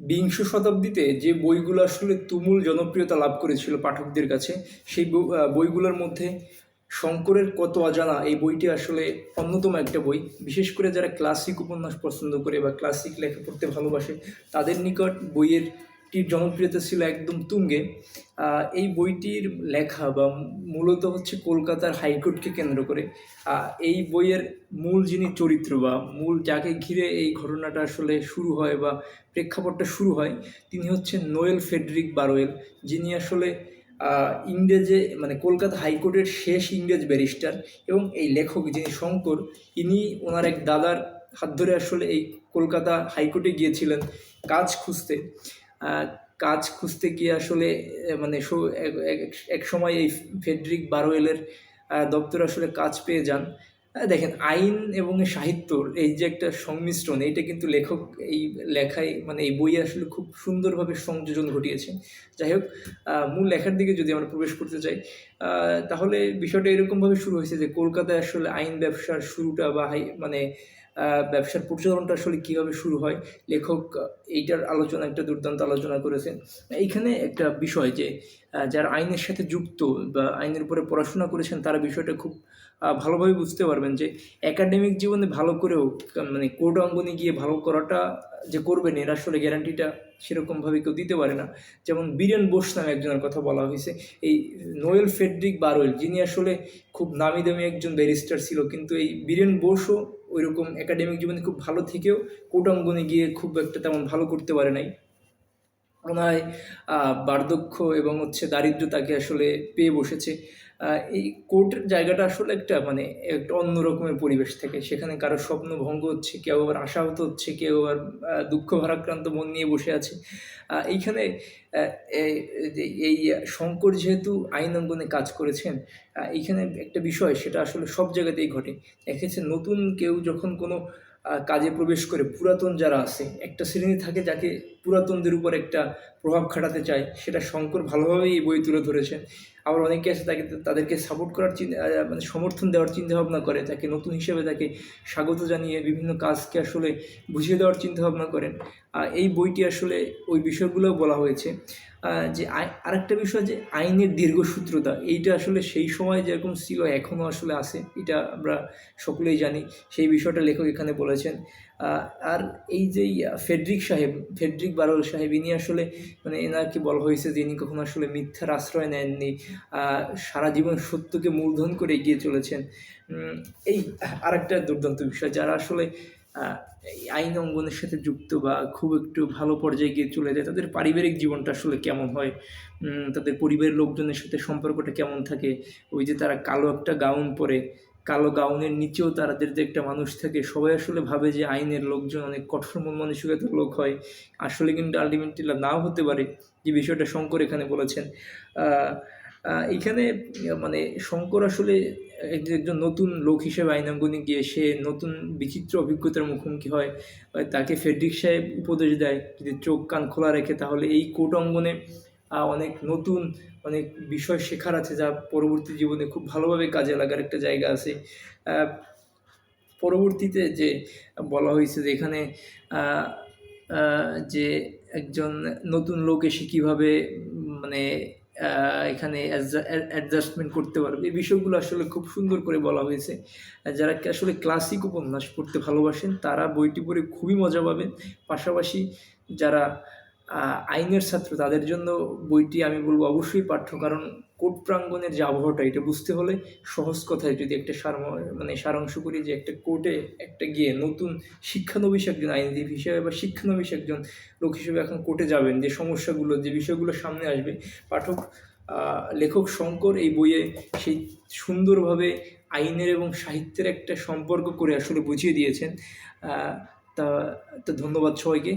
বিংশ শতাব্দীতে যে বইগুলো আসলে তুমুল জনপ্রিয়তা লাভ করেছিল পাঠকদের কাছে, সেই বইগুলোর মধ্যে শঙ্করের কত অজানা এই বইটি আসলে অন্যতম একটা বই। বিশেষ করে যারা ক্লাসিক উপন্যাস পছন্দ করে বা ক্লাসিক লেখা পড়তে ভালোবাসে, তাদের নিকট বইয়ের জনপ্রিয়তা ছিল একদম তুঙ্গে। এই বইটির লেখা বা মূলত হচ্ছে কলকাতার হাইকোর্টকে কেন্দ্র করে। এই বইয়ের মূল যিনি চরিত্র বা মূল যাকে ঘিরে এই ঘটনাটা আসলে শুরু হয় বা প্রেক্ষাপটটা শুরু হয়, তিনি হচ্ছেন নোয়েল ফেডরিক বারোয়েল, যিনি আসলে ইংরেজে মানে কলকাতা হাইকোর্টের শেষ ইংরেজ ব্যারিস্টার। এবং এই লেখক যিনি শঙ্কর, ইনি ওনার এক দাদার হাত ধরে আসলে এই কলকাতা হাইকোর্টে গিয়েছিলেন কাজ খুঁজতে। আহ, কাজ খুঁজতে গিয়ে আসলে মানে এক সময় এই ফেডরিক বারোয়েলের দপ্তরে আসলে কাজ পেয়ে যান। দেখেন, আইন এবং সাহিত্যর এই যে একটা সংমিশ্রণ, এইটা কিন্তু লেখক এই লেখায় মানে এই বইয়ে আসলে খুব সুন্দরভাবে সংযোজন ঘটিয়েছেন। যাই হোক, মূল লেখার দিকে যদি আমরা প্রবেশ করতে চাই, তাহলে বিষয়টা এরকমভাবে শুরু হয়েছে যে কলকাতায় আসলে আইন ব্যবসার শুরুটা বা মানে ব্যবসার প্রচলনটা আসলে কীভাবে শুরু হয়। লেখক এইটার আলোচনা, একটা দুর্দান্ত আলোচনা করেছেন। এইখানে একটা বিষয় যে যারা আইনের সাথে যুক্ত বা আইনের উপরে পড়াশোনা করেছেন, তারা বিষয়টা খুব ভালোভাবে বুঝতে পারবেন যে একাডেমিক জীবনে ভালো করেও মানে কোর্ট অঙ্গনে গিয়ে ভালো করাটা যে করবেন, এর আসলে গ্যারান্টিটা সেরকমভাবে কেউ দিতে পারে না। যেমন বীরেন বোস নামে একজনের কথা বলা হয়েছে। এই নোয়েল ফেডরিক বারোয়েল, যিনি আসলে খুব নামি দামি একজন ব্যারিস্টার ছিল, কিন্তু এই বীরেন বোসও ওইরকম একাডেমিক জীবনে খুব ভালো থেকেও কোর্ট অঙ্গনে গিয়ে খুব একটা তেমন ভালো করতে পারে নাই। ওনায় বার্ধক্য এবং হচ্ছে দারিদ্র্য তাকে আসলে পেয়ে বসেছে। এই কোর্টের জায়গাটা আসলে একটা মানে একটা অন্য রকমের পরিবেশ থাকে। সেখানে কারো স্বপ্ন ভঙ্গ হচ্ছে, কেউ আবার আশাহত হচ্ছে, কেউ আবার দুঃখ ভারাক্রান্ত মন নিয়ে বসে আছে। এইখানে এই শঙ্কর যেহেতু আইন অঙ্গনে কাজ করেছেন, এইখানে একটা বিষয় সেটা আসলে সব জায়গাতেই ঘটে। দেখেছে, নতুন কেউ যখন কোনো কাজে প্রবেশ করে, পুরাতন যারা আছে, একটা শ্রেণী থাকে যাকে পুরাতনদের উপর একটা প্রভাব খাটাতে চায়, সেটা শঙ্কর ভালোভাবেই এই বই তুলে ধরেছেন। আবার অনেকে আছে তাদেরকে সাপোর্ট করার মানে সমর্থন দেওয়ার চিন্তাভাবনা করে, তাকে নতুন হিসেবে তাকে স্বাগত জানিয়ে বিভিন্ন কাজকে আসলে বুঝিয়ে দেওয়ার চিন্তাভাবনা করেন। এই বইটি আসলে ওই বিষয়গুলোও বলা হয়েছে। যে আরেকটা বিষয় যে আইনের দীর্ঘসূত্রতা, এইটা আসলে সেই সময় যেরকম ছিল এখনও আসলে আছে, এটা আমরা সকলেই জানি। সেই বিষয়টা লেখক এখানে বলেছেন। আর এই যে ফেডরিক বারোয়েল সাহেব, ইনি আসলে মানে এনাকে বলা হয়েছে যে ইনি কখনো আসলে মিথ্যার আশ্রয় নেননি, সারা জীবন সত্যকে মূলধন করে এগিয়ে চলেছেন। এই আরেকটা দুর্দান্ত বিষয়, যারা আসলে এই আইন অঙ্গনের সাথে যুক্ত বা খুব একটু ভালো পর্যায়ে গিয়ে চলে যায়, তাদের পারিবারিক জীবনটা আসলে কেমন হয়, তাদের পরিবারের লোকজনের সাথে সম্পর্কটা কেমন থাকে। ওই যে তারা কালো একটা গাউন পরে, কালো গাউনের নিচেও তাদের যে একটা মানুষ থাকে, সবাই আসলে ভাবে যে আইনের লোকজন অনেক কঠোর মন মানসিকতার লোক হয়। আসলে কিন্তু আলটিমেটলি নাও হতে পারে, যে বিষয়টা শঙ্কর এখানে বলেছেন। এখানে মানে শঙ্কর আসলে একজন নতুন লোক হিসেবে আইনাঙ্গনে গিয়ে সে নতুন বিচিত্র অভিজ্ঞতার মুখোমুখি হয়। তাকে ফেডরিক সাহেব উপদেশ দেয়, যদি চোখ কান খোলা রেখে, তাহলে এই কোর্ট অঙ্গনে অনেক নতুন অনেক বিষয় শেখার আছে, যা পরবর্তী জীবনে খুব ভালোভাবে কাজে লাগার একটা জায়গা আছে। পরবর্তীতে যে বলা হয়েছে যে এখানে যে একজন নতুন লোক এসে কীভাবে মানে এখানে অ্যাডজাস্টমেন্ট করতে পারবে, এই বিষয়গুলো আসলে খুব সুন্দর করে বলা হয়েছে। যারা আসলে ক্লাসিক উপন্যাস পড়তে ভালোবাসেন, তারা বইটি পড়ে খুবই মজা পাবেন। পাশাপাশি যারা আইনের ছাত্র, তাদের জন্য বইটি আমি বলবো অবশ্যই পাঠ্য। কারণ কোর্ট প্রাঙ্গণের যে আবহাওয়াটা, এটা বুঝতে হলে সহজ কথায় যদি একটা মানে সারাংশ করি, যে একটা কোর্টে একটা গিয়ে নতুন শিক্ষানবিশ একজন আইনজীবী হিসেবে বা শিক্ষানবিশ একজন লোক হিসেবে এখন কোর্টে যাবেন, যে সমস্যাগুলো যে বিষয়গুলো সামনে আসবে, পাঠক লেখক শঙ্কর এই বইয়ে সেই সুন্দরভাবে আইনের এবং সাহিত্যের একটা সম্পর্ক করে আসলে বুঝিয়ে দিয়েছেন। তা ধন্যবাদ সবাইকে।